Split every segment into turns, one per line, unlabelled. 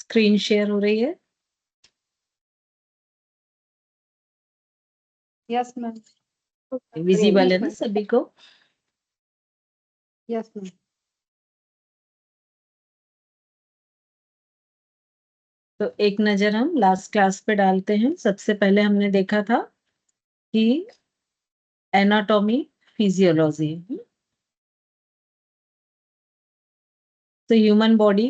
Screen share हो रही है?
Yes ma'am.
विजिबल है ना सभी को?
Yes ma'am.
तो एक नजर हम लास्ट क्लास पे डालते हैं। सबसे पहले हमने देखा था कि एनाटॉमी फिजियोलॉजी। तो ह्यूमन बॉडी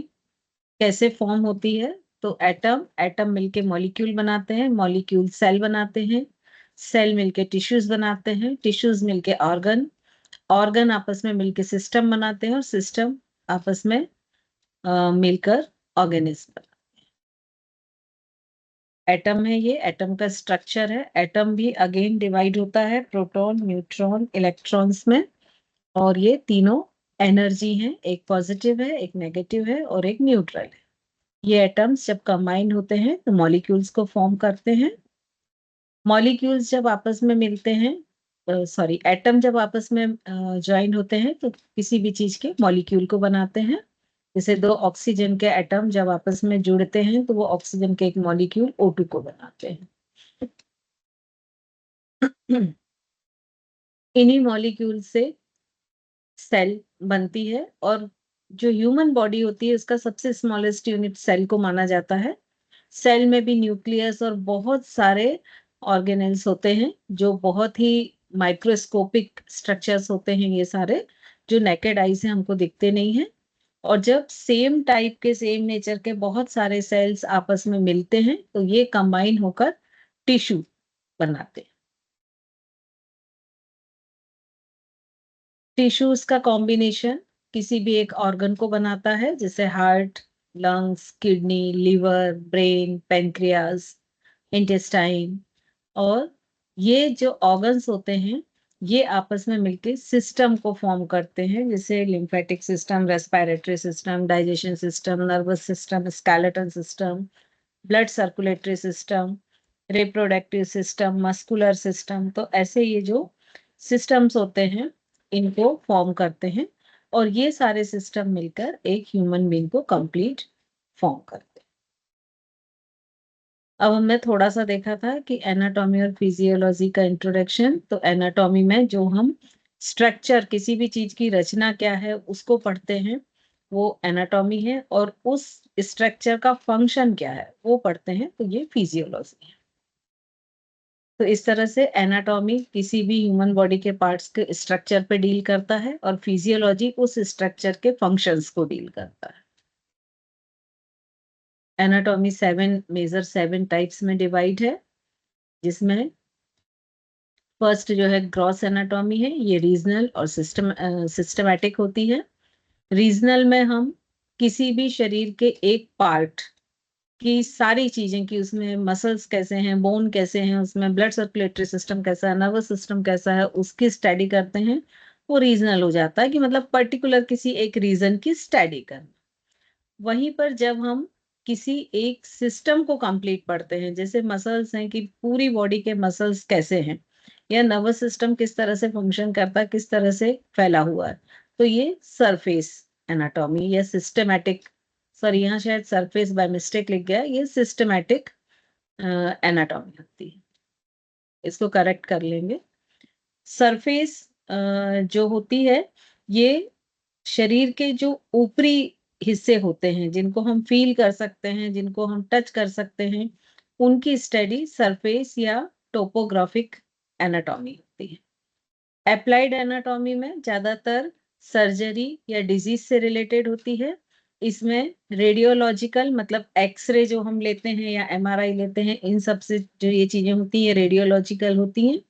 कैसे फॉर्म होती है? तो एटम मिलके मॉलिक्यूल बनाते हैं, मॉलिक्यूल सेल बनाते हैं, सेल मिलके टिश्यूज बनाते हैं, टिश्यूज मिलके ऑर्गन, ऑर्गन आपस में मिलके सिस्टम बनाते हैं और सिस्टम आपस में मिलकर ऑर्गेनिज्म। एटम है, ये एटम का स्ट्रक्चर है। एटम भी अगेन डिवाइड होता है प्रोटॉन, न्यूट्रॉन, इलेक्ट्रॉन्स में, और ये तीनों एनर्जी हैं, एक पॉजिटिव है, एक नेगेटिव है और एक न्यूट्रल है। ये एटम्स जब कंबाइन होते हैं तो मॉलिक्यूल्स को फॉर्म करते हैं। मॉलिक्यूल्स जब आपस में मिलते हैं, एटम जब आपस में ज्वाइन होते हैं तो किसी भी चीज के मॉलिक्यूल को बनाते हैं। जैसे दो ऑक्सीजन के एटम जब आपस में जुड़ते हैं तो वो ऑक्सीजन के एक मॉलिक्यूल O2 को बनाते हैं। इन्हीं मॉलिक्यूल से सेल बनती है, और जो ह्यूमन बॉडी होती है उसका सबसे स्मॉलेस्ट यूनिट सेल को माना जाता है। सेल में भी न्यूक्लियस और बहुत सारे ऑर्गेनेल्स होते हैं जो बहुत ही माइक्रोस्कोपिक स्ट्रक्चर्स होते हैं, ये सारे जो नेकेड आई से हमको दिखते नहीं हैं। और जब सेम टाइप के, सेम नेचर के बहुत सारे सेल्स आपस में मिलते हैं तो ये कंबाइन होकर टिश्यू बनाते हैं। टिश्यूज का कॉम्बिनेशन किसी भी एक ऑर्गन को बनाता है, जैसे heart, lungs, kidney, liver, brain, pancreas, intestine. और ये जो ऑर्गन्स होते हैं ये आपस में मिलकर सिस्टम को फॉर्म करते हैं, जैसे lymphatic system, respiratory system, digestion system, nervous system, skeleton system, blood circulatory system, reproductive system, muscular system. तो ऐसे ये जो सिस्टम्स होते हैं इनको फॉर्म करते हैं, और ये सारे सिस्टम मिलकर एक ह्यूमन बीइंग को कंप्लीट फॉर्म करते हैं। अब हमने थोड़ा सा देखा था कि एनाटॉमी और फिजियोलॉजी का इंट्रोडक्शन। तो एनाटॉमी में जो हम स्ट्रक्चर, किसी भी चीज की रचना क्या है उसको पढ़ते हैं, वो एनाटॉमी है, और उस स्ट्रक्चर का फंक्शन क्या है वो पढ़ते हैं, तो ये फिजियोलॉजी है। तो इस तरह से एनाटॉमी किसी भी ह्यूमन बॉडी के पार्ट्स के स्ट्रक्चर पे डील करता है, और फिजियोलॉजी उस स्ट्रक्चर के फंक्शंस को डील करता है। एनाटॉमी 7 टाइप्स में डिवाइड है, जिसमें फर्स्ट जो है ग्रॉस एनाटॉमी है, ये रीजनल और सिस्टमैटिक होती है। रीजनल में हम किसी भी शरीर के एक पार्ट की सारी चीजें, कि उसमें मसल्स कैसे हैं, बोन कैसे हैं, उसमें ब्लड सर्कुलेटरी सिस्टम कैसा है, नर्वस सिस्टम कैसा है, उसकी स्टडी करते हैं। वो रीजनल हो जाता है कि मतलब पर्टिकुलर किसी एक रीजन की स्टडी करना। वहीं पर जब हम किसी एक सिस्टम को कंप्लीट पढ़ते हैं, जैसे मसल्स हैं कि पूरी बॉडी के मसल्स कैसे हैं, या नर्वस सिस्टम किस तरह से फंक्शन करता है, किस तरह से फैला हुआ है, तो ये सरफेस एनाटॉमी या सिस्टमैटिक, सॉरी यहाँ शायद सरफेस बाय मिस्टेक लिख गया, ये सिस्टमैटिक एनाटॉमी होती है, इसको करेक्ट कर लेंगे। सरफेस जो होती है ये शरीर के जो ऊपरी हिस्से होते हैं, जिनको हम फील कर सकते हैं, जिनको हम टच कर सकते हैं, उनकी स्टडी सरफेस या टोपोग्राफिक एनाटॉमी होती है। एप्लाइड एनाटॉमी में ज्यादातर सर्जरी या डिजीज से रिलेटेड होती है। इसमें रेडियोलॉजिकल, मतलब एक्सरे जो हम लेते हैं या एमआरआई लेते हैं, इन सब से जो ये चीजें होती हैं रेडियोलॉजिकल होती हैं।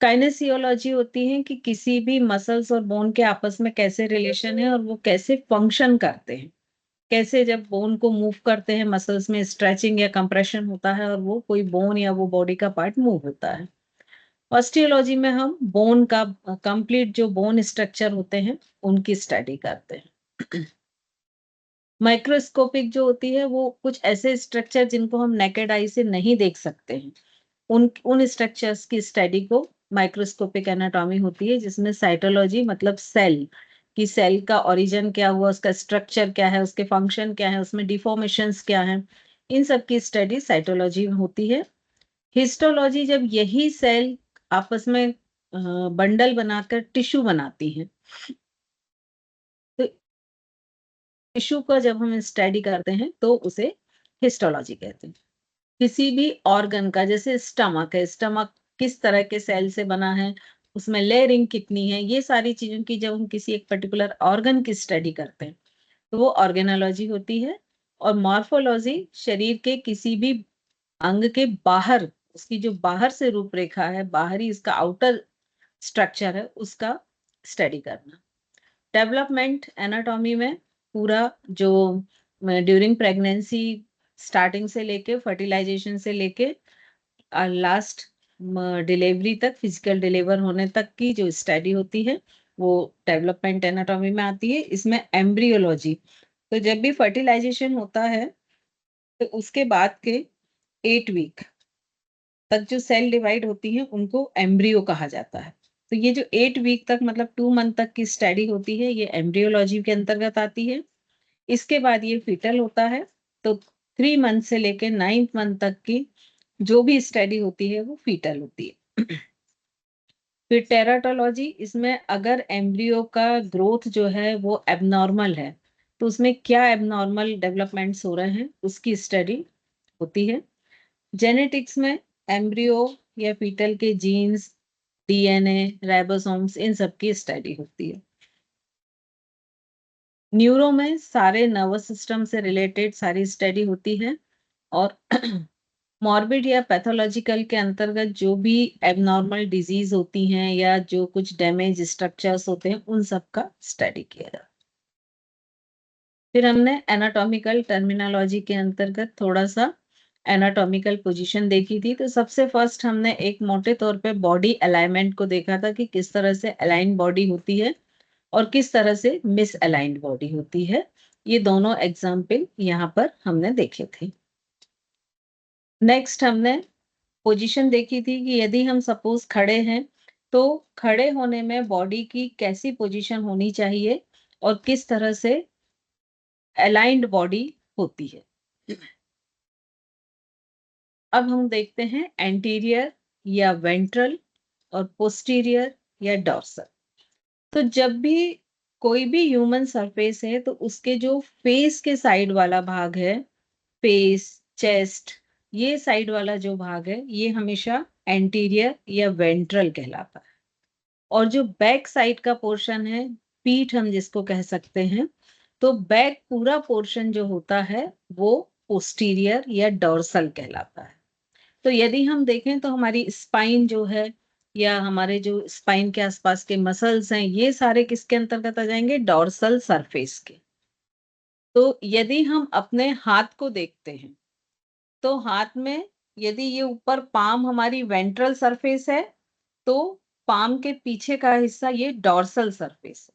काइनेसियोलॉजी होती है कि किसी भी मसल्स और बोन के आपस में कैसे रिलेशन है और वो कैसे फंक्शन करते हैं, कैसे जब बोन को मूव करते हैं मसल्स में स्ट्रेचिंग या कंप्रेशन होता है और वो कोई बोन या वो बॉडी का पार्ट मूव होता है। ऑस्टियोलॉजी में हम बोन का कंप्लीट जो बोन स्ट्रक्चर होते हैं उनकी स्टडी करते हैं। माइक्रोस्कोपिक जो होती है वो कुछ ऐसे स्ट्रक्चर जिनको हम नेकेड आई से नहीं देख सकते हैं, उन स्ट्रक्चर्स की स्टडी को माइक्रोस्कोपिक एनाटॉमी होती है, जिसमें साइटोलॉजी मतलब सेल कि सेल का ओरिजिन क्या हुआ, उसका स्ट्रक्चर क्या है, उसके फंक्शन क्या है, उसमें डिफॉर्मेशंस क्या है, इन सब की स्टडी साइटोलॉजी में होती है। हिस्टोलॉजी जब यही सेल आपस में बंडल बनाकर टिश्यू बनाती हैं, तो टिश्यू का जब हम स्टडी करते हैं तो उसे हिस्टोलॉजी कहते हैं। किसी भी ऑर्गन का, जैसे स्टमक है, स्टमक किस तरह के सेल से बना है, उसमें लेयरिंग कितनी है, ये सारी चीजों की जब हम किसी एक पर्टिकुलर ऑर्गन की स्टडी करते हैं तो वो ऑर्गेनोलॉजी होती है। और मॉर्फोलॉजी शरीर के किसी भी अंग के बाहर, उसकी जो बाहर से रूपरेखा है, बाहरी इसका आउटर स्ट्रक्चर है, उसका स्टडी करना। डेवलपमेंट एनाटॉमी में पूरा जो ड्यूरिंग प्रेगनेंसी, स्टार्टिंग से लेके फर्टिलाइजेशन से लेके लास्ट डिलीवरी तक, फिजिकल डिलीवर होने तक की जो स्टडी होती है वो डेवलपमेंट एनाटॉमी में आती है। इसमें एम्ब्रियोलॉजी, तो जब भी फर्टिलाइजेशन होता है तो उसके बाद के 8 वीक तक जो सेल डिवाइड होती है उनको एम्ब्रियो कहा जाता है। तो ये जो 8 वीक तक, मतलब 2 मंथ तक की स्टडी होती है, ये एम्ब्रियोलॉजी के अंतर्गत आती है। इसके बाद ये फीटल होता है, तो 3 मंथ से लेकर 9th मंथ तक की जो भी स्टडी होती है वो फीटल होती है। फिर टेराटोलॉजी, इसमें अगर एम्ब्रियो का ग्रोथ जो है वो एबनॉर्मल है तो उसमें क्या एबनॉर्मल डेवलपमेंट्स हो रहे हैं उसकी स्टडी होती है। जेनेटिक्स में एम्ब्रियो या फीटल के जीन्स, डीएनए, राइबोसोम्स, इन सब की स्टडी होती है। न्यूरो में सारे नर्वस सिस्टम से रिलेटेड सारी स्टडी होती है। और मॉर्बिड या पैथोलॉजिकल के अंतर्गत जो भी एबनॉर्मल डिजीज होती हैं या जो कुछ डैमेज स्ट्रक्चर्स होते हैं उन सब का स्टडी किया जाता है। फिर हमने एनाटॉमिकल टर्मिनोलॉजी के अंतर्गत थोड़ा सा एनाटॉमिकल पोजीशन देखी थी। तो सबसे फर्स्ट हमने एक मोटे तौर पे बॉडी अलाइनमेंट को देखा था कि किस तरह से अलाइन बॉडी होती है और किस तरह से मिस अलाइंड बॉडी होती है। ये दोनों एग्जाम्पल यहाँ पर हमने देखे थे। नेक्स्ट हमने पोजीशन देखी थी कि यदि हम सपोज खड़े हैं तो खड़े होने में बॉडी की कैसी पोजीशन होनी चाहिए और किस तरह से अलाइंड बॉडी होती है। अब हम देखते हैं एंटीरियर या वेंट्रल और पोस्टीरियर या डॉर्सल। तो जब भी कोई भी ह्यूमन सरफेस है तो उसके जो फेस के साइड वाला भाग है, फेस, चेस्ट, ये साइड वाला जो भाग है ये हमेशा एंटीरियर या वेंट्रल कहलाता है। और जो बैक साइड का पोर्शन है, पीठ हम जिसको कह सकते हैं, तो बैक पूरा पोर्शन जो होता है वो पोस्टीरियर या डॉर्सल कहलाता है। तो यदि हम देखें तो हमारी स्पाइन जो है या हमारे जो स्पाइन के आसपास के मसल्स हैं, ये सारे किसके अंतर्गत आ जाएंगे? डॉर्सल सरफेस के। तो यदि हम अपने हाथ को देखते हैं तो हाथ में यदि ये ऊपर पाम हमारी वेंट्रल सरफेस है तो पाम के पीछे का हिस्सा ये डॉर्सल सरफेस है।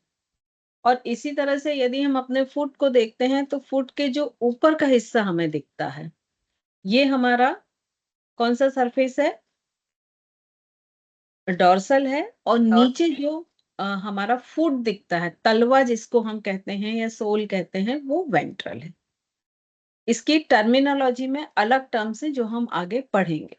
और इसी तरह से यदि हम अपने फुट को देखते हैं तो फुट के जो ऊपर का हिस्सा हमें दिखता है ये हमारा कौन सा सरफेस है? डॉर्सल है। और नीचे जो हमारा फुट दिखता है, तलवा जिसको हम कहते हैं या सोल कहते हैं, वो वेंट्रल है। इसकी टर्मिनोलॉजी में अलग टर्म्स है जो हम आगे पढ़ेंगे।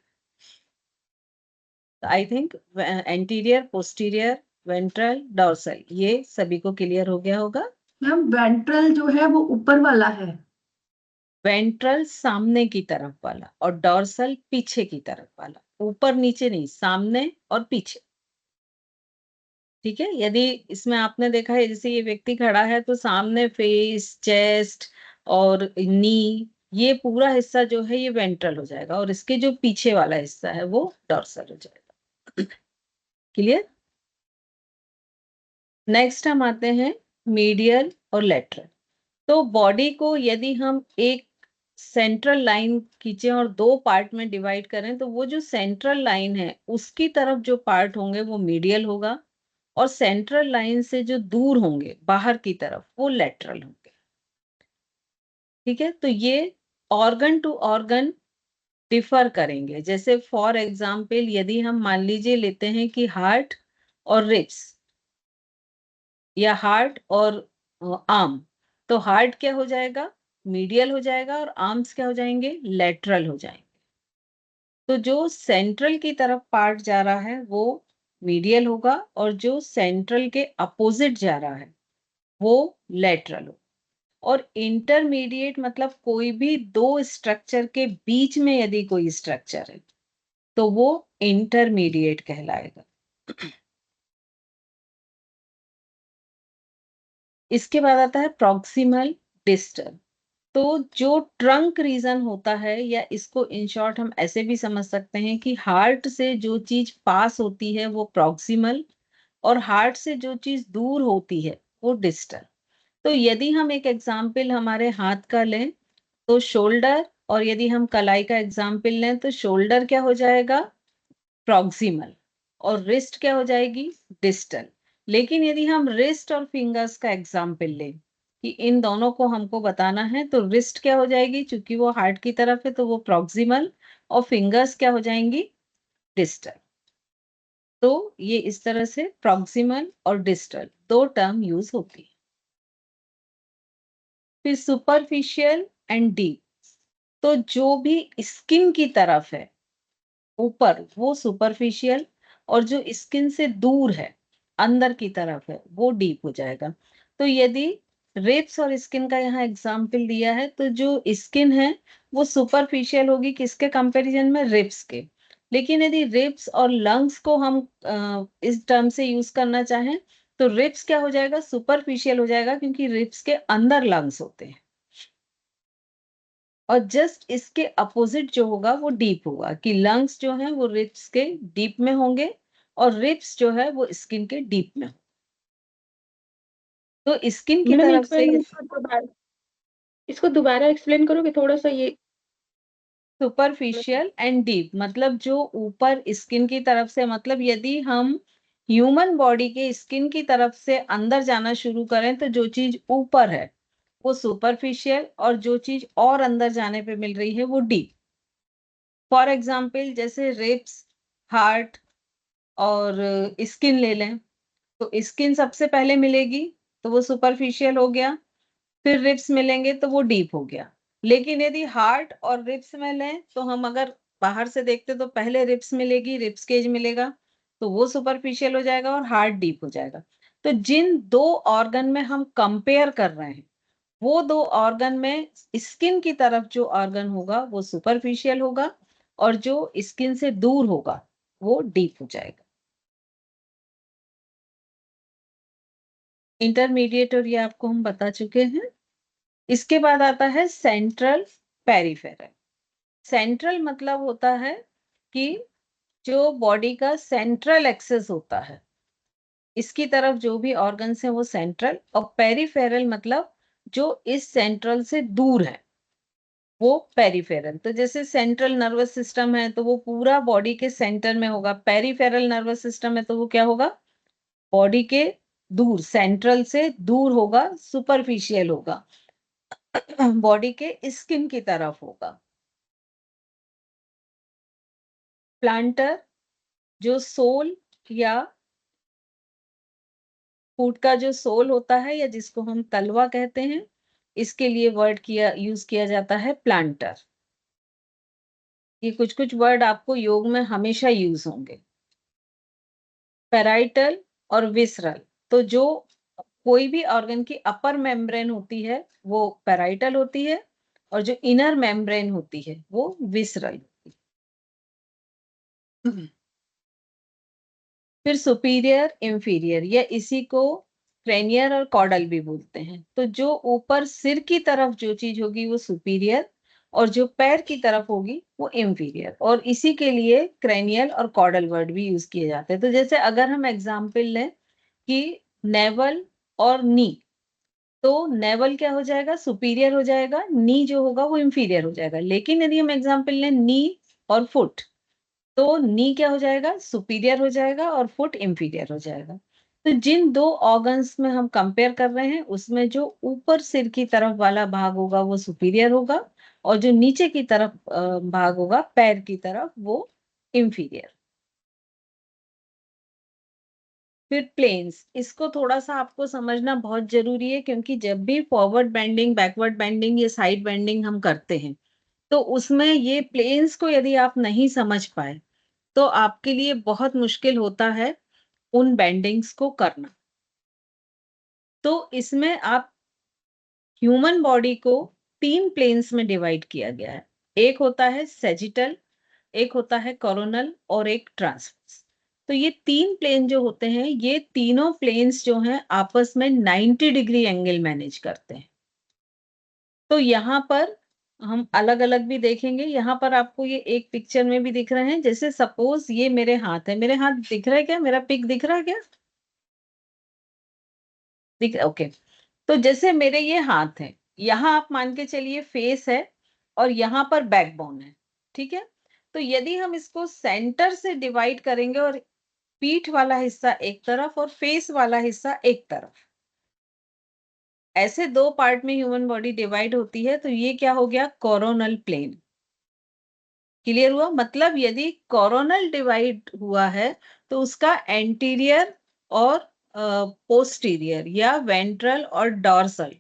I think anterior, posterior, ventral, dorsal, ये सभी को क्लियर हो गया होगा।
मैम वेंट्रल जो है वो ऊपर वाला है।
वेंट्रल सामने की तरफ वाला और डॉर्सल पीछे की तरफ वाला, ऊपर नीचे नहीं, सामने और पीछे। ठीक है, यदि इसमें आपने देखा है जैसे ये व्यक्ति खड़ा है तो सामने फेस, चेस्ट और नी, ये पूरा हिस्सा जो है ये वेंट्रल हो जाएगा और इसके जो पीछे वाला हिस्सा है वो डॉर्सल हो जाएगा। क्लियर? नेक्स्ट हम आते हैं मीडियल और लेटरल। तो बॉडी को यदि हम एक सेंट्रल लाइन खींचे और 2 पार्ट में डिवाइड करें तो वो जो सेंट्रल लाइन है उसकी तरफ जो पार्ट होंगे वो मीडियल होगा और सेंट्रल लाइन से जो दूर होंगे बाहर की तरफ वो लेटरल होंगे। ठीक है, तो ये ऑर्गन टू ऑर्गन डिफर करेंगे। जैसे फॉर एग्जाम्पल यदि हम मान लीजिए लेते हैं कि हार्ट और रिब्स, या हार्ट और आर्म, तो हार्ट क्या हो जाएगा, मीडियल हो जाएगा, और आर्म्स क्या हो जाएंगे, लेटरल हो जाएंगे। तो जो सेंट्रल की तरफ पार्ट जा रहा है वो मीडियल होगा, और जो सेंट्रल के अपोजिट जा रहा है वो लेटरल हो। और इंटरमीडिएट मतलब कोई भी दो स्ट्रक्चर के बीच में यदि कोई स्ट्रक्चर है तो वो इंटरमीडिएट कहलाएगा। इसके बाद आता है प्रॉक्सिमल डिस्टल। तो जो ट्रंक रीजन होता है, या इसको इन शॉर्ट हम ऐसे भी समझ सकते हैं कि हार्ट से जो चीज पास होती है वो प्रॉक्सिमल, और हार्ट से जो चीज दूर होती है वो डिस्टल। तो यदि हम एक एग्जाम्पल हमारे हाथ का लें तो शोल्डर, और यदि हम कलाई का एग्जाम्पल लें तो शोल्डर क्या हो जाएगा, प्रॉक्सिमल, और रिस्ट क्या हो जाएगी, डिस्टल। लेकिन यदि हम रिस्ट और फिंगर्स का एग्जाम्पल लें कि इन दोनों को हमको बताना है, तो रिस्ट क्या हो जाएगी, क्योंकि वो हार्ट की तरफ है तो वो प्रॉक्सिमल, और फिंगर्स क्या हो जाएंगी, डिस्टल। तो ये इस तरह से प्रॉक्सिमल और डिस्टल दो टर्म यूज होती है। फिर सुपरफिशियल एंड डीप, तो जो भी स्किन की तरफ है ऊपर वो सुपरफिशियल, और जो स्किन से दूर है अंदर की तरफ है वो डीप हो जाएगा। तो यदि रिब्स और स्किन का यहाँ एग्जाम्पल दिया है, तो जो स्किन है वो सुपरफिशियल होगी किसके कंपैरिजन में, रिब्स के। लेकिन यदि रिब्स और लंग्स को हम इस टर्म से यूज करना चाहें तो रिब्स क्या हो जाएगा, सुपरफिशियल हो जाएगा, क्योंकि रिब्स के अंदर लंग्स होते हैं। और जस्ट इसके अपोजिट जो होगा वो डीप होगा, कि लंग्स जो है वो रिब्स के डीप में होंगे, और रिब्स जो है वो स्किन के डीप में। तो स्किन की
मैम
तरफ
एक
से
मिनट, इसको दोबारा एक्सप्लेन करोगे थोड़ा सा ये।
सुपरफिशियल एंड डीप मतलब जो ऊपर स्किन की तरफ से, मतलब यदि हम ह्यूमन बॉडी के स्किन की तरफ से अंदर जाना शुरू करें तो जो चीज ऊपर है वो सुपरफिशियल, और जो चीज और अंदर जाने पे मिल रही है वो डीप। फॉर एग्जाम्पल जैसे रिब्स, हार्ट और स्किन ले लें, तो स्किन सबसे पहले मिलेगी तो वो सुपरफिशियल हो गया, फिर रिब्स मिलेंगे तो वो डीप हो गया। लेकिन यदि हार्ट और रिब्स में लें तो हम अगर बाहर से देखते तो पहले रिब्स मिलेगी, रिब्स केज मिलेगा, तो वो सुपरफिशियल हो जाएगा और हार्ट डीप हो जाएगा। तो जिन दो ऑर्गन में हम कंपेयर कर रहे हैं वो दो ऑर्गन में स्किन की तरफ जो ऑर्गन होगा वो सुपरफिशियल होगा, और जो स्किन से दूर होगा वो डीप हो जाएगा। इंटरमीडिएट और ये आपको हम बता चुके हैं। इसके बाद आता है सेंट्रल पेरिफेरल। सेंट्रल मतलब होता है कि जो बॉडी का सेंट्रल एक्सेस होता है इसकी तरफ जो भी ऑर्गन्स हैं वो सेंट्रल, और पेरिफेरल मतलब जो इस सेंट्रल से दूर है वो पेरिफेरल। तो जैसे सेंट्रल नर्वस सिस्टम है तो वो पूरा बॉडी के सेंटर में होगा, पेरिफेरल नर्वस सिस्टम है तो वो क्या होगा, बॉडी के दूर, सेंट्रल से दूर होगा, सुपरफिशियल होगा, बॉडी के स्किन की तरफ होगा। प्लांटर, जो सोल या फूट का जो सोल होता है या जिसको हम तलवा कहते हैं, इसके लिए वर्ड किया यूज किया जाता है प्लांटर। ये कुछ कुछ वर्ड आपको योग में हमेशा यूज होंगे। पेराइटल और विसरल, तो जो कोई भी ऑर्गन की अपर मेम्ब्रेन होती है वो पेराइटल होती है, और जो इनर मेम्ब्रेन होती है वो विसरल होती है। फिर सुपीरियर इंफीरियर, या इसी को क्रेनियर और कॉडल भी बोलते हैं। तो जो ऊपर सिर की तरफ जो चीज होगी वो सुपीरियर, और जो पैर की तरफ होगी वो इंफीरियर, और इसी के लिए क्रेनियल और कॉडल वर्ड भी यूज किए जाते हैं। तो जैसे अगर हम एग्जाम्पल लें कि नेवल और नी, तो नेवल क्या हो जाएगा, सुपीरियर हो जाएगा, नी जो होगा वो इंफीरियर हो जाएगा। लेकिन यदि हम एग्जाम्पल लें नी और फुट, तो नी क्या हो जाएगा, सुपीरियर हो जाएगा, और फुट इंफीरियर हो जाएगा। तो जिन दो ऑर्गन्स में हम कंपेयर कर रहे हैं उसमें जो ऊपर सिर की तरफ वाला भाग होगा वो सुपीरियर होगा, और जो नीचे की तरफ भाग होगा पैर की तरफ वो इंफीरियर। फिर प्लेन्स, इसको थोड़ा सा आपको समझना बहुत जरूरी है, क्योंकि जब भी फॉरवर्ड बेंडिंग, बैकवर्ड बेंडिंग या साइड बेंडिंग हम करते हैं तो उसमें ये प्लेन्स को यदि आप नहीं समझ पाए तो आपके लिए बहुत मुश्किल होता है उन बेंडिंग्स को करना। तो इसमें आप ह्यूमन बॉडी को 3 प्लेन्स में डिवाइड किया गया है। एक होता है सेजिटल, एक होता है कोरोनल और एक ट्रांसवर्स। तो ये 3 प्लेन जो होते हैं, ये तीनों प्लेन्स जो हैं आपस में 90 डिग्री एंगल मैनेज करते हैं। तो यहाँ पर हम अलग-अलग भी देखेंगे। यहाँ पर आपको ये एक पिक्चर में भी दिख रहे हैं। जैसे सपोज ये मेरे हाथ है, मेरे हाथ दिख रहा है क्या? मेरा पिक दिख रहा है क्या? दिख, ओके। तो जैसे मेरे ये हाथ है, यहाँ आप मान के चलिए फेस है और यहाँ पर बैकबोन है, ठीक है? तो यदि हम इसको सेंटर से डिवाइड करेंगे और पीठ वाला हिस्सा एक तरफ और फेस वाला हिस्सा एक तरफ, ऐसे 2 पार्ट में ह्यूमन बॉडी डिवाइड होती है, तो ये क्या हो गया? Coronal plane. क्लियर हुआ? मतलब यदि कोरोनल डिवाइड हुआ है तो उसका एंटीरियर और पोस्टीरियर या वेंट्रल और डॉर्सल,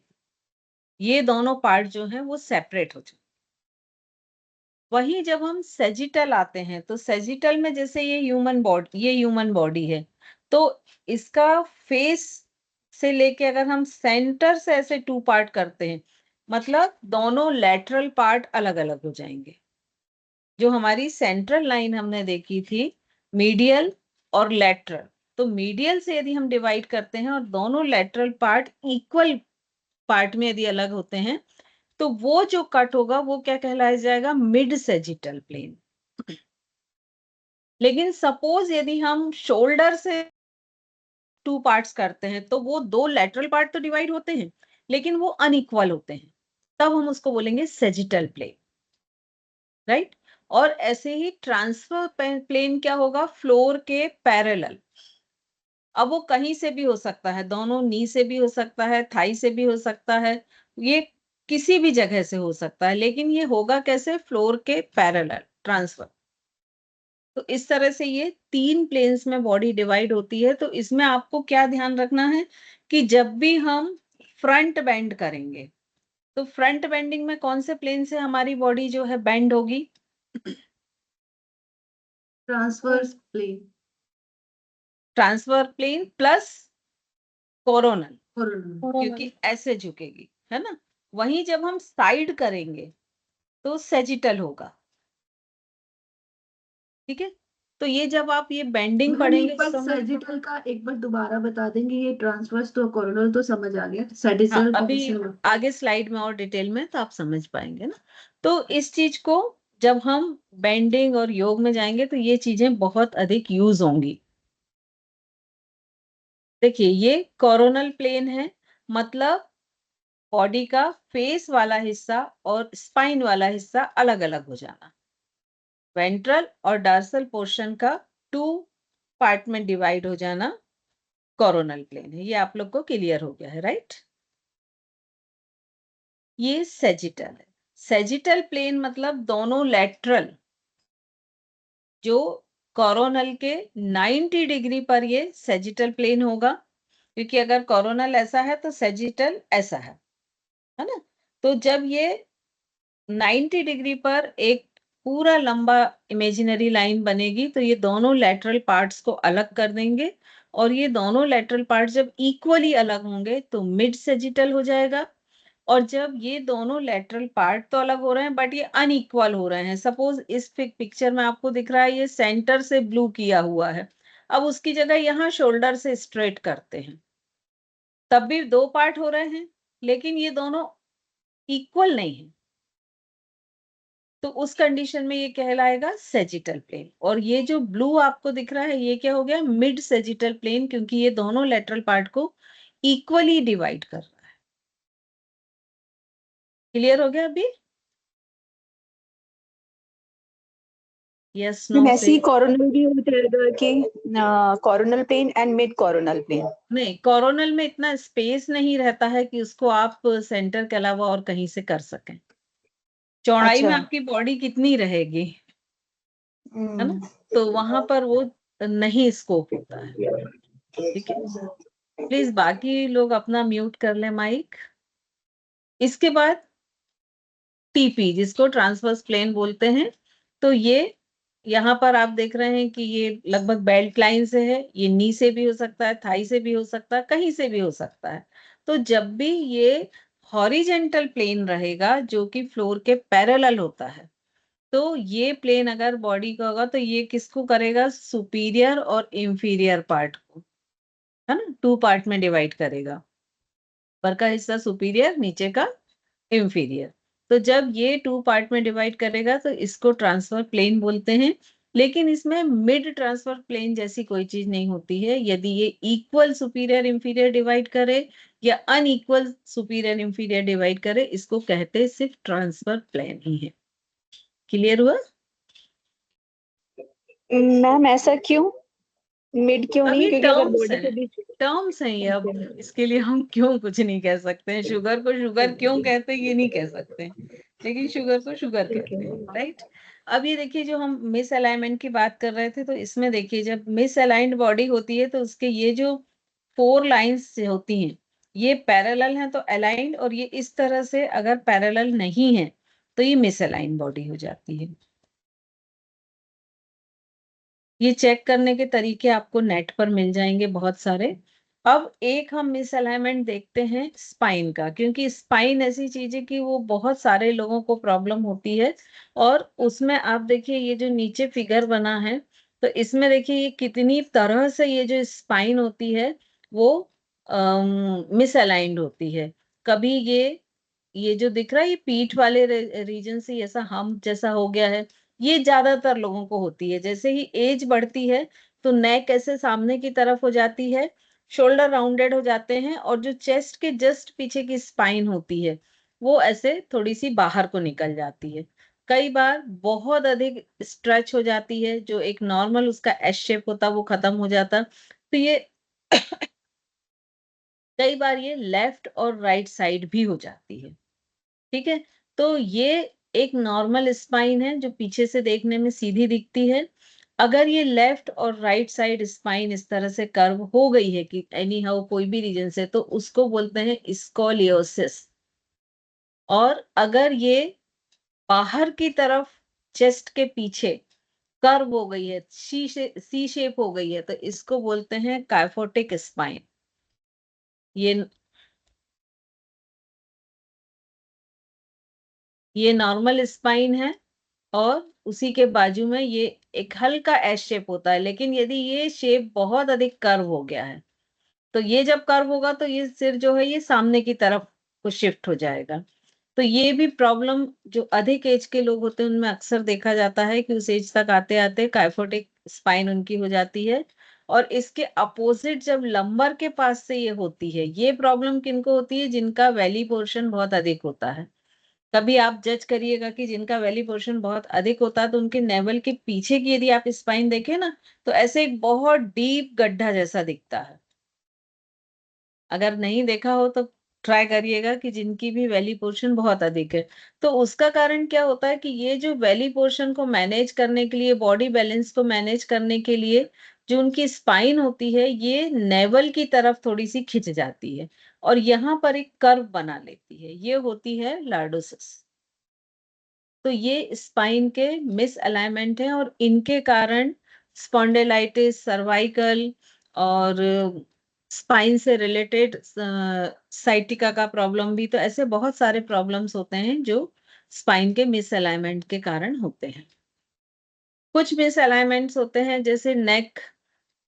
ये दोनों पार्ट जो हैं वो सेपरेट हो जाते। वहीं जब हम सेजिटल आते हैं तो सेजिटल में जैसे ये ह्यूमन बॉडी है, तो इसका फेस से लेके अगर हम सेंटर से ऐसे 2 पार्ट करते हैं, मतलब दोनों लेटरल पार्ट अलग-अलग हो जाएंगे। जो हमारी सेंट्रल लाइन हमने देखी थी, मीडियल और लेटरल, तो मीडियल से यदि हम डिवाइड करते हैं और दोनों लेटरल पार्ट इक्वल पार्ट में यदि अलग होते हैं, तो वो जो कट होगा वो क्या कहलाया जाएगा? Mid sagittal plane. लेकिन सपोज यदि हम शोल्डर से 2 पार्ट्स करते हैं तो वो 2 लेटरल पार्ट तो डिवाइड होते हैं, लेकिन वो अनइक्वल होते हैं, तब हम उसको बोलेंगे सेजिटल प्लेन, राइट? और ऐसे ही ट्रांसफर प्लेन क्या होगा? फ्लोर के पैरेलल। अब वो कहीं से भी हो सकता है, दोनों नी से भी हो सकता है, थाई से भी हो सकता है, ये किसी भी जगह से हो सकता है, लेकिन ये होगा कैसे? फ्लोर के पैरेलल ट्रांसफर। तो इस तरह से ये 3 प्लेन्स में बॉडी डिवाइड होती है। तो इसमें आपको क्या ध्यान रखना है कि जब भी हम फ्रंट बेंड करेंगे, तो फ्रंट बेंडिंग में कौन से प्लेन से हमारी बॉडी जो है बेंड होगी?
Transverse plane.
Transfer plane plus coronal,
coronal.
क्योंकि ऐसे झुकेगी, है ना? वहीं जब हम साइड करेंगे तो सेजिटल होगा, ठीक है? तो ये जब आप ये बेंडिंग
मैम
पढ़ेंगे
एक बार सर्जिकल का एक बार दोबारा बता देंगे। ये ट्रांसवर्स तो कोरोनल तो समझ आ गया,
हाँ,
सेडिसल
अभी
पोजिशन।
आगे स्लाइड में और डिटेल में तो आप समझ पाएंगे ना। तो इस चीज को जब हम बेंडिंग और योग में जाएंगे तो ये चीजें बहुत अधिक यूज होंगी। देखिए ये कोरोनल प्लेन है, मतलब बॉडी का फेस वाला हिस्सा और स्पाइन वाला हिस्सा अलग अलग हो जाना। वेंट्रल और डार्सल पोर्शन का 2 पार्ट में डिवाइड हो जाना कोरोनल प्लेन है। ये आप लोग को क्लियर हो गया है, राइट? ये सेजिटल है। सेजिटल प्लेन मतलब दोनों लेटरल, जो कोरोनल के 90 डिग्री पर ये सेजिटल प्लेन होगा, क्योंकि अगर कोरोनल ऐसा है तो सेजिटल ऐसा है ना? तो जब ये 90 डिग्री पर एक पूरा लंबा इमेजिनरी लाइन बनेगी तो ये दोनों लेटरल पार्ट्स को अलग कर देंगे, और ये दोनों लेटरल पार्ट्स जब इक्वली अलग होंगे तो मिड सेजिटल हो जाएगा। और जब ये दोनों लेटरल पार्ट तो अलग हो रहे हैं बट ये अनइक्वल हो रहे हैं, सपोज इस पिक्चर में आपको दिख रहा है ये सेंटर से ब्लू किया हुआ है, अब उसकी जगह यहाँ शोल्डर से स्ट्रेट करते हैं, तब भी 2 पार्ट हो रहे हैं, लेकिन ये दोनों इक्वल नहीं है, तो उस कंडीशन में ये कहलाएगा सेजिटल प्लेन। और ये जो ब्लू आपको दिख रहा है ये क्या हो गया? मिड सेजिटल प्लेन, क्योंकि ये दोनों लेटरल पार्ट को इक्वली डिवाइड कर रहा है। क्लियर हो गया अभी? यस, नो
मैम
से?
ऐसी कोरोनल भी हो जाएगा कि coronal plane and mid coronal plane?
नहीं, कोरोनल में इतना स्पेस नहीं रहता है कि उसको आप सेंटर के अलावा और कहीं से कर सकें। चौड़ाई में
अच्छा।
आपकी बॉडी कितनी रहेगी, है ना?
हम्म,
तो वहां पर वो नहीं स्कोप होता है। ठीक है, प्लीज बाकी लोग अपना म्यूट कर लें माइक। इसके बाद टीपी, जिसको ट्रांसवर्स प्लेन बोलते हैं, तो ये यहाँ पर आप देख रहे हैं कि ये लगभग बेल्ट लाइन से है, ये नी से भी हो सकता है, थाई से भी हो सकता है, कहीं से भी हो सकता है। तो जब भी ये हॉरिजेंटल प्लेन रहेगा जो कि फ्लोर के पैरेलल होता है, तो ये प्लेन अगर बॉडी का होगा तो ये किसको करेगा, सुपीरियर और इंफीरियर पार्ट को, है ना, 2 पार्ट में डिवाइड करेगा, ऊपर का हिस्सा सुपीरियर, नीचे का इंफीरियर। तो जब ये 2 पार्ट में डिवाइड करेगा तो इसको ट्रांसफर प्लेन बोलते हैं। लेकिन इसमें मिड ट्रांसफर प्लेन जैसी कोई चीज नहीं होती है। यदि ये इक्वल सुपीरियर इंफीरियर डिवाइड करे या अनइक्वल सुपीरियर इंफीरियर डिवाइड करे, इसको कहते हैं सिर्फ ट्रांसफर प्लेन ही है। क्लियर हुआ?
मैम ऐसा क्यों, मिड क्यों
अब
नहीं,
ये
क्योंकि अगर
टर्म्स
बॉडी के
हैं,
बीच
टर्म्स हैं ये। अब इसके लिए हम क्यों कुछ नहीं कह सकते हैं, शुगर को शुगर क्यों कहते हैं ये नहीं कह सकते हैं, लेकिन शुगर को शुगर
ठीक
कहते
है।
हैं, राइट। अब ये देखिए, जो हम मिस अलाइनमेंट की बात कर रहे थे, तो इसमें देखिए जब मिस अलाइंड बॉडी होती है तो उसके ये जो 4 लाइंस होती हैं, ये पैरेलल हैं तो अलाइंड, और ये इस तरह से अगर पैरेलल नहीं है तो ये मिस अलाइंड बॉडी हो जाती है। ये चेक करने के तरीके आपको नेट पर मिल जाएंगे बहुत सारे। अब एक हम मिसअलाइनमेंट देखते हैं स्पाइन का, क्योंकि स्पाइन ऐसी चीज है कि वो बहुत सारे लोगों को प्रॉब्लम होती है। और उसमें आप देखिए ये जो नीचे फिगर बना है, तो इसमें देखिए ये कितनी तरह से ये जो स्पाइन होती है वो मिसअलाइंड होती है। कभी ये जो दिख रहा है, ये पीठ वाले रीजन से ऐसा हम जैसा हो गया है, ये ज्यादातर लोगों को होती है। जैसे ही एज बढ़ती है तो नेक ऐसे सामने की तरफ हो जाती है, शोल्डर राउंडेड हो जाते हैं, और जो चेस्ट के जस्ट पीछे की स्पाइन होती है वो ऐसे थोड़ी सी बाहर को निकल जाती है। कई बार बहुत अधिक स्ट्रेच हो जाती है, जो एक नॉर्मल उसका एस शेप होता वो खत्म हो जाता। तो ये कई बार ये लेफ्ट और राइट साइड भी हो जाती है। ठीक है, तो ये एक नॉर्मल स्पाइन है जो पीछे से देखने में सीधी दिखती है। अगर ये लेफ्ट और राइट साइड स्पाइन इस तरह से कर्व हो गई है कि एनी हाउ कोई भी रीजन से, तो उसको बोलते हैं स्कोलियोसिस। और अगर ये बाहर की तरफ चेस्ट के पीछे कर्व हो गई है, सी शेप हो गई है, तो इसको बोलते हैं काइफोटिक स्पाइन। ये नॉर्मल स्पाइन है, और उसी के बाजू में ये एक हल्का एस शेप होता है। लेकिन यदि ये शेप बहुत अधिक कर्व हो गया है, तो ये जब कर्व होगा तो ये सिर जो है ये सामने की तरफ को शिफ्ट हो जाएगा। तो ये भी प्रॉब्लम जो अधिक एज के लोग होते हैं उनमें अक्सर देखा जाता है कि उस एज तक आते आते काइफोटिक स्पाइन उनकी हो जाती है। और इसके अपोजिट जब लंबर के पास से ये होती है, ये प्रॉब्लम किनको होती है, जिनका वैली पोर्शन बहुत अधिक होता है। कभी आप जज करिएगा कि जिनका वैली पोर्शन बहुत अधिक होता है तो उनके नेवल के पीछे की यदि आप स्पाइन देखें ना, तो ऐसे एक बहुत डीप गड्ढा जैसा दिखता है। अगर नहीं देखा हो तो ट्राई करिएगा कि जिनकी भी वैली पोर्शन बहुत अधिक है, तो उसका कारण क्या होता है कि ये जो वैली पोर्शन को मैनेज करने के लिए, बॉडी बैलेंस को मैनेज करने के लिए, जो उनकी स्पाइन होती है ये नेवल की तरफ थोड़ी सी खिंच जाती है और यहाँ पर एक कर्व बना लेती है। ये होती है लॉर्डोसिस। तो ये स्पाइन के मिस अलाइनमेंट है, और इनके कारण स्पॉन्डिलाइटिस, सर्वाइकल और स्पाइन से रिलेटेड साइटिका का प्रॉब्लम भी, तो ऐसे बहुत सारे प्रॉब्लम्स होते हैं जो स्पाइन के मिस अलाइनमेंट के कारण होते हैं। कुछ मिस अलाइनमेंट्स होते हैं जैसे नेक,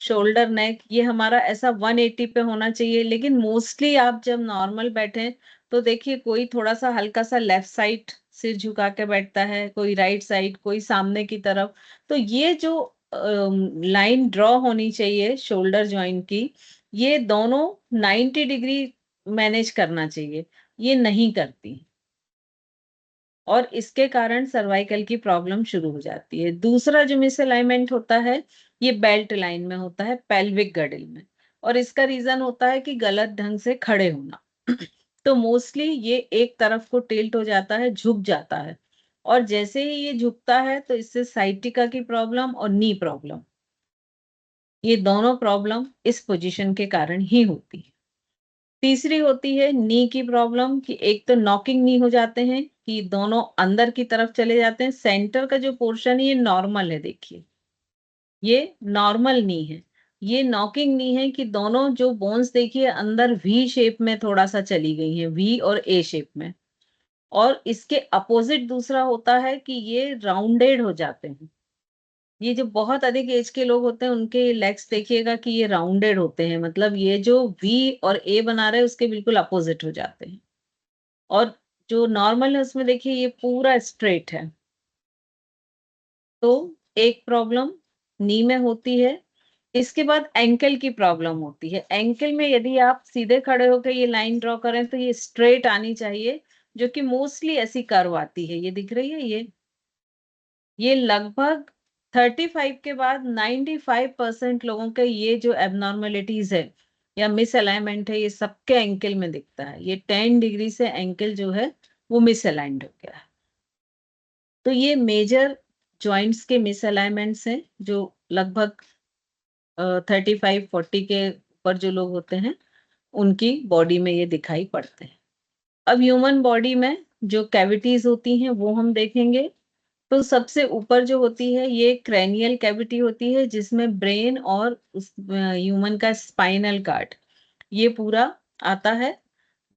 शोल्डर नेक, ये हमारा ऐसा 180 पे होना चाहिए, लेकिन मोस्टली आप जब नॉर्मल बैठे तो देखिए कोई थोड़ा सा हल्का सा लेफ्ट साइड सिर झुका के बैठता है, कोई राइट साइड, कोई सामने की तरफ। तो ये जो लाइन ड्रॉ होनी चाहिए शोल्डर जॉइंट की, ये दोनों 90 डिग्री मैनेज करना चाहिए, ये नहीं करती, और इसके कारण सर्वाइकल की प्रॉब्लम शुरू हो जाती है। दूसरा जो मिसअलाइनमेंट होता है ये बेल्ट लाइन में होता है, पेल्विक गडिल में, और इसका रीजन होता है कि गलत ढंग से खड़े होना। तो मोस्टली ये एक तरफ को टिल्ट हो जाता है, झुक जाता है, और जैसे ही ये झुकता है तो इससे साइटिका की प्रॉब्लम और नी प्रॉब्लम, ये दोनों प्रॉब्लम इस पोजीशन के कारण ही होती है। तीसरी होती है नी की प्रॉब्लम, कि एक तो नॉकिंग नी हो जाते हैं कि दोनों अंदर की तरफ चले जाते हैं। सेंटर का जो पोर्शन है ये नॉर्मल है, देखिए ये नॉर्मल नी है। ये नॉकिंग नी है कि दोनों जो बोन्स देखिए अंदर वी शेप में थोड़ा सा चली गई हैं, वी और ए शेप में। और इसके अपोजिट दूसरा होता है कि ये राउंडेड हो जाते हैं। ये जो बहुत अधिक एज के लोग होते हैं उनके लेग्स देखिएगा कि ये राउंडेड होते हैं, मतलब ये जो वी और ए बना रहे हैं उसके बिल्कुल अपोजिट हो जाते हैं। और जो नॉर्मल है उसमें देखिए ये पूरा स्ट्रेट है। तो एक प्रॉब्लम नी में होती है। इसके बाद एंकल की प्रॉब्लम होती है। एंकल में यदि आप सीधे खड़े होकर ये लाइन ड्रॉ करें तो ये स्ट्रेट आनी चाहिए, जो कि मोस्टली ऐसी कर्व आती है। ये दिख रही है, ये लगभग 35 के बाद 95% लोगों के ये जो एबनॉर्मेलिटीज है या मिस अलाइनमेंट है, ये सबके एंकल में दिखता है। ये 10 डिग्री से एंकल जो है वो मिस अलाइंड हो गया है। तो ये मेजर जॉइंट्स के मिस अलाइनमेंट्स हैं जो लगभग 35-40 के ऊपर जो लोग होते हैं उनकी बॉडी में ये दिखाई पड़ते हैं। अब ह्यूमन बॉडी में जो कैविटीज होती हैं वो हम देखेंगे। तो सबसे ऊपर जो होती है ये क्रेनियल कैविटी होती है, जिसमें ब्रेन और उस ह्यूमन का स्पाइनल कार्ड ये पूरा आता है।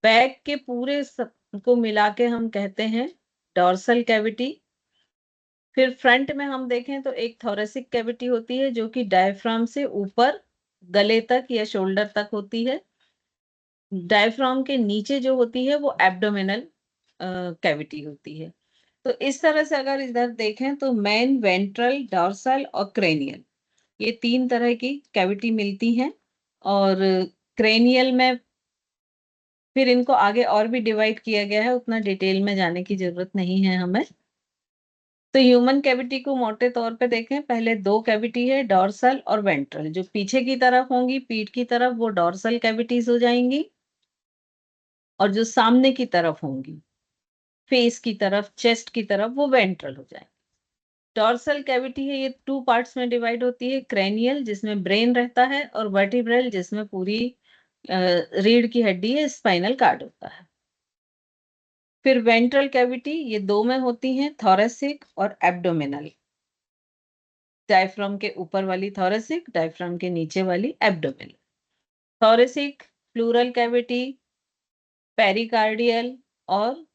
बैक के पूरे सब को मिला के हम कहते हैं डॉर्सल कैविटी। फिर फ्रंट में हम देखें तो एक थोरेसिक कैविटी होती है जो कि डायफ्राम से ऊपर गले तक या शोल्डर तक होती है। डायफ्राम के नीचे जो होती है वो एब्डोमिनल कैविटी होती है। तो इस तरह से अगर इधर देखें तो मेन, वेंट्रल, डॉर्सल और क्रेनियल, ये 3 तरह की कैविटी मिलती हैं। और क्रेनियल में फिर इनको आगे और भी डिवाइड किया गया है, उतना डिटेल में जाने की जरूरत नहीं है हमें। तो ह्यूमन कैविटी को मोटे तौर पे देखें, पहले 2 कैविटी है, डॉर्सल और वेंट्रल। जो पीछे की तरफ होंगी, पीठ की तरफ, वो डॉर्सल कैविटीज हो जाएंगी। और जो सामने की तरफ होंगी, फेस की तरफ, चेस्ट की तरफ, वो वेंट्रल हो जाएंगी। डॉर्सल कैविटी है, ये 2 पार्ट्स में डिवाइड होती है। क्रेनियल जिसमें ब्रेन रहता है, और वर्टिब्रल जिसमें पूरी रीढ़ की हड्डी है, स्पाइनल कार्ड होता है। फिर वेंट्रल कैविटी ये 2 में होती हैं, थोरेसिक और एब्डोमिनल। डायफ्राम के ऊपर वाली थोरेसिक, डायफ्राम के नीचे वाली abdominal. Thoracic, pleural cavity, pericardial और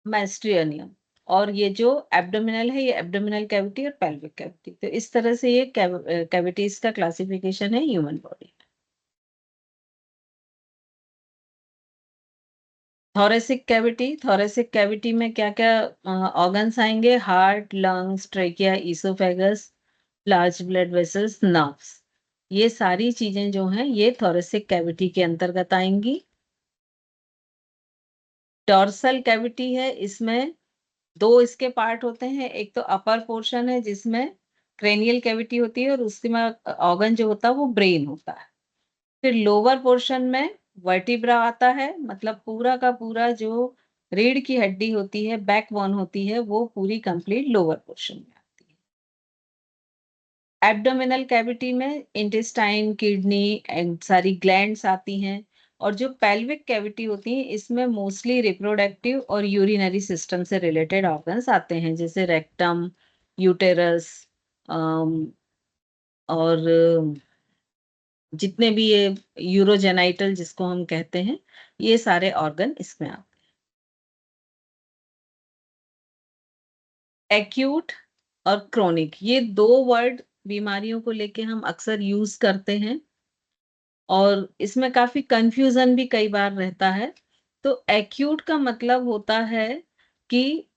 मैस्ट्रियनियम। और ये जो एब्डोमिनल है, ये एब्डोमिनल कैविटी और पेल्विक कैविटी। तो इस तरह से ये कैविटीज का क्लासिफिकेशन है ह्यूमन बॉडी। थोरेसिक कैविटी में क्या क्या ऑर्गन्स आएंगे? Heart, lungs, trachea, oesophagus, large blood vessels, nerves. ये सारी चीजें जो हैं ये थोरेसिक कैविटी के अंतर्गत आएंगी। डॉर्सल कैविटी है, इसमें 2 इसके पार्ट होते हैं। एक तो अपर पोर्शन है जिसमें क्रेनियल कैविटी होती है और उसके में ऑर्गन जो होता है वो ब्रेन होता है। फिर लोअर पोर्शन में वर्टिब्रा आता है, मतलब पूरा का पूरा जो रीढ़ की हड्डी होती है, बैकबोन होती है, वो पूरी कंप्लीट लोअर पोर्शन में आती है। एब्डोमिनल कैविटी में इंटेस्टाइन, किडनी एंड सारी ग्लैंड्स आती हैं। और जो पेल्विक कैविटी होती है इसमें मोस्टली रिप्रोडक्टिव और यूरिनरी सिस्टम से रिलेटेड ऑर्गन्स आते हैं, जैसे रेक्टम, यूटेरस, और जितने भी ये यूरोजेनाइटल जिसको हम कहते हैं, ये सारे ऑर्गन इसमें आते हैं। एक्यूट और क्रोनिक, ये 2 वर्ड बीमारियों को लेके हम अक्सर यूज करते हैं और इसमें काफी कंफ्यूजन भी कई बार रहता है। तो एक्यूट का मतलब होता है कि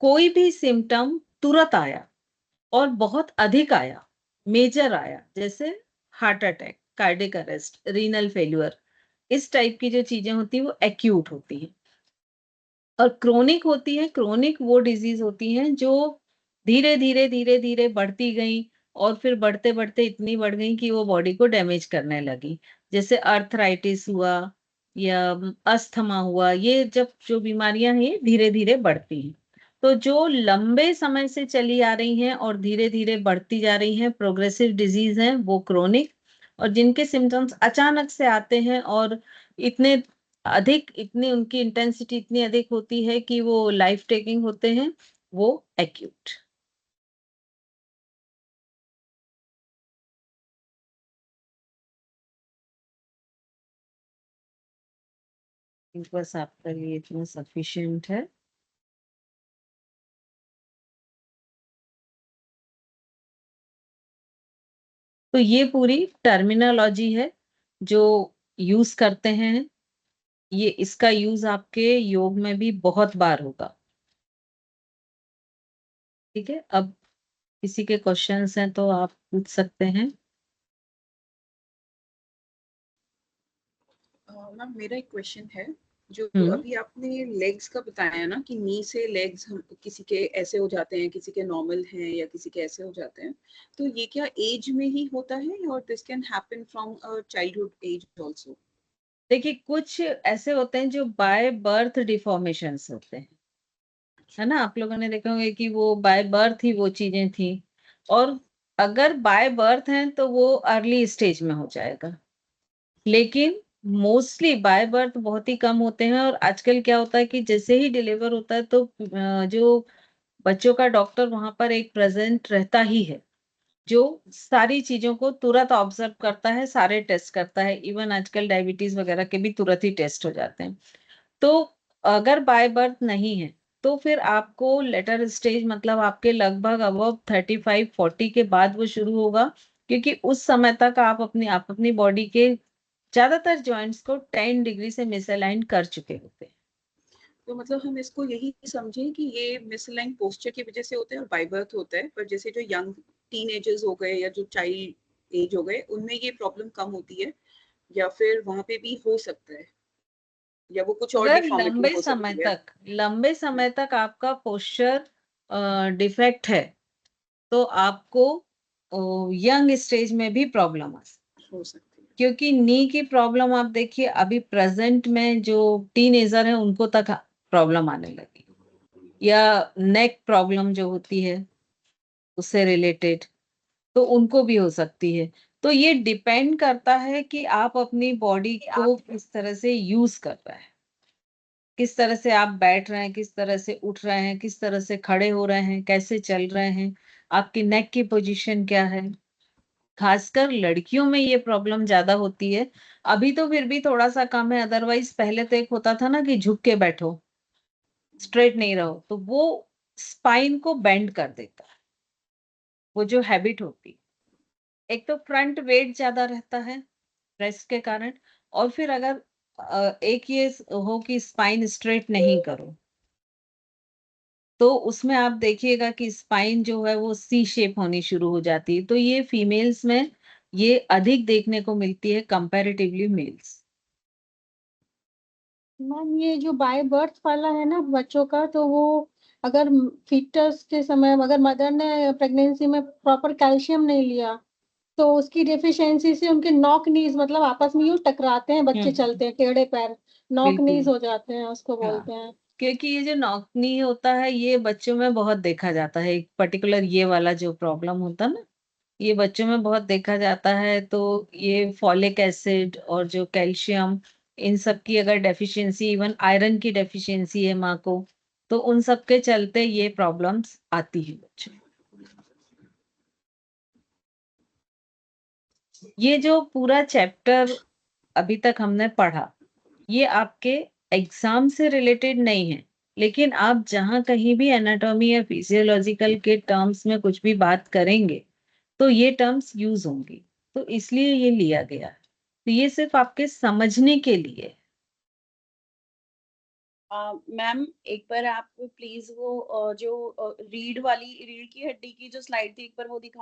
कोई भी सिम्टम तुरंत आया और बहुत अधिक आया, मेजर आया, जैसे heart attack, cardiac arrest, renal failure, इस टाइप की जो चीजें होती है वो एक्यूट होती है। और क्रोनिक होती है, क्रोनिक वो डिजीज होती हैं जो धीरे धीरे धीरे धीरे बढ़ती गई और फिर बढ़ते बढ़ते इतनी बढ़ गई कि वो बॉडी को डैमेज करने लगी। जैसे अर्थराइटिस हुआ या अस्थमा हुआ, ये जब जो बीमारियां हैं ये धीरे धीरे बढ़ती हैं। तो जो लंबे समय से चली आ रही हैं और धीरे धीरे बढ़ती जा रही हैं, प्रोग्रेसिव डिजीज हैं, वो क्रोनिक, और जिनके सिम्टम्स अचानक से आते हैं और इतने इतनी उनकी इंटेंसिटी इतनी अधिक होती है कि वो लाइफ टेकिंग होते हैं, वो एक्यूट। बस आपका लिए इतना सफिशिएंट है। तो ये पूरी टर्मिनोलॉजी है जो यूज करते हैं। ये इसका यूज आपके योग में भी बहुत बार होगा। ठीक है, अब किसी के क्वेश्चंस हैं तो आप पूछ सकते हैं।
मैम मेरा एक क्वेश्चन है, जो
हम्म।
अभी आपने लेग्स का बताया ना कि नी से लेग्स हम किसी के ऐसे हो जाते हैं, किसी के नॉर्मल हैं या किसी के ऐसे हो जाते हैं, तो ये क्या एज में ही होता है और this can happen from childhood age also?
देखिए, कुछ ऐसे होते हैं जो बाय बर्थ डिफॉर्मेशंस होते हैं, है ना। आप लोगों ने देखा होगा कि वो बाय बर्थ ही वो चीजें थी, और अगर बाय बर्थ हैं तो वो अर्ली स्टेज में हो जाएगा, लेकिन मोस्टली बाय बर्थ बहुत ही कम होते हैं। और आजकल क्या होता है कि जैसे ही डिलीवर होता है तो जो बच्चों का डॉक्टर वहां पर एक प्रेजेंट रहता ही है, जो सारी चीजों को तुरंत ऑब्जर्व करता है, सारे टेस्ट करता है। इवन आजकल डायबिटीज वगैरह के भी तुरंत ही टेस्ट हो जाते हैं। तो अगर बाय बर्थ नहीं है तो फिर आपको लेटर स्टेज, मतलब आपके लगभग अबव 35-40 के बाद वो शुरू होगा, क्योंकि उस समय तक आप अपनी बॉडी के ज्यादातर जॉइंट्स को 10 डिग्री से मिसअलाइन कर चुके होते हैं।
तो मतलब हम इसको यही समझें कि ये मिसअलाइन पोस्चर की वजह से होता है और बाय बर्थ होता है, पर जैसे जो यंग टीनेजर्स हो गए या जो चाइल्ड एज हो गए उनमें ये प्रॉब्लम कम होती है, या फिर वहां पे भी हो सकता है, या वो कुछ और
अगर
डिफॉर्मिटी हो सकती है?
लंबे समय तक आपका पोस्चर डिफेक्ट है तो आपको यंग स्टेज में भी प्रॉब्लम आ सकती है।
हो सकती है।
क्योंकि नी की प्रॉब्लम आप देखिए, अभी प्रेजेंट में जो टीनेजर है उनको तक प्रॉब्लम आने लगी, या नेक प्रॉब्लम जो होती है उससे रिलेटेड, तो उनको भी हो सकती है। तो ये डिपेंड करता है कि आप अपनी बॉडी को किस तरह से यूज कर रहे हैं, किस तरह से आप बैठ रहे हैं, किस तरह से उठ रहे हैं, किस तरह से खड़े हो रहे हैं, कैसे चल रहे हैं, आपकी नेक की पोजीशन क्या है। खासकर लड़कियों में ये प्रॉब्लम ज्यादा होती है। अभी तो फिर भी थोड़ा सा कम है, अदरवाइज पहले तो एक होता था ना कि झुक के बैठो, स्ट्रेट नहीं रहो, तो वो स्पाइन को बेंड कर देता है, वो जो हैबिट होती है। एक तो फ्रंट वेट ज्यादा रहता है प्रेस के कारण, और फिर अगर एक ये हो कि स्पाइन स्ट्रेट नहीं करो, तो उसमें आप देखिएगा कि स्पाइन जो है वो सी शेप होनी शुरू हो जाती है। तो ये फीमेल्स में ये अधिक देखने को मिलती है कंपैरेटिवली मेल्स।
मैम ये जो बाय बर्थ वाला है ना बच्चों का, तो वो अगर फीटस के समय अगर मदर ने प्रेगनेंसी में प्रॉपर कैल्शियम नहीं लिया तो उसकी डेफिशिएंसी से उनके नॉक नीज, मतलब आपस में यूं टकराते हैं, बच्चे चलते हैं टेढ़े पैर, नॉक
बिल्कुल।
नीज हो जाते हैं, उसको
हाँ,
बोलते हैं।
क्योंकि ये जो नॉकनी होता है ये बच्चों में बहुत देखा जाता है, एक पर्टिकुलर ये वाला जो प्रॉब्लम होता है ना, ये बच्चों में बहुत देखा जाता है। तो ये फॉलिक एसिड और जो कैल्शियम, इन सब की अगर डेफिशिएंसी, इवन आयरन की डेफिशिएंसी है माँ को, तो उन सब के चलते ये प्रॉब्लम्स आती है बच्चों में। ये जो पूरा चैप्टर अभी तक हमने पढ़ा, ये आपके एग्जाम से रिलेटेड नहीं है, लेकिन आप जहां कहीं भी एनाटॉमी या फिजियोलॉजिकल के टर्म्स में कुछ भी बात करेंगे तो ये टर्म्स यूज होंगी, तो इसलिए ये लिया गया है। तो ये सिर्फ आपके समझने के लिए है।
मैम एक बार आप प्लीज वो जो रीढ़ की हड्डी की जो स्लाइड थी एक बार वो दिखा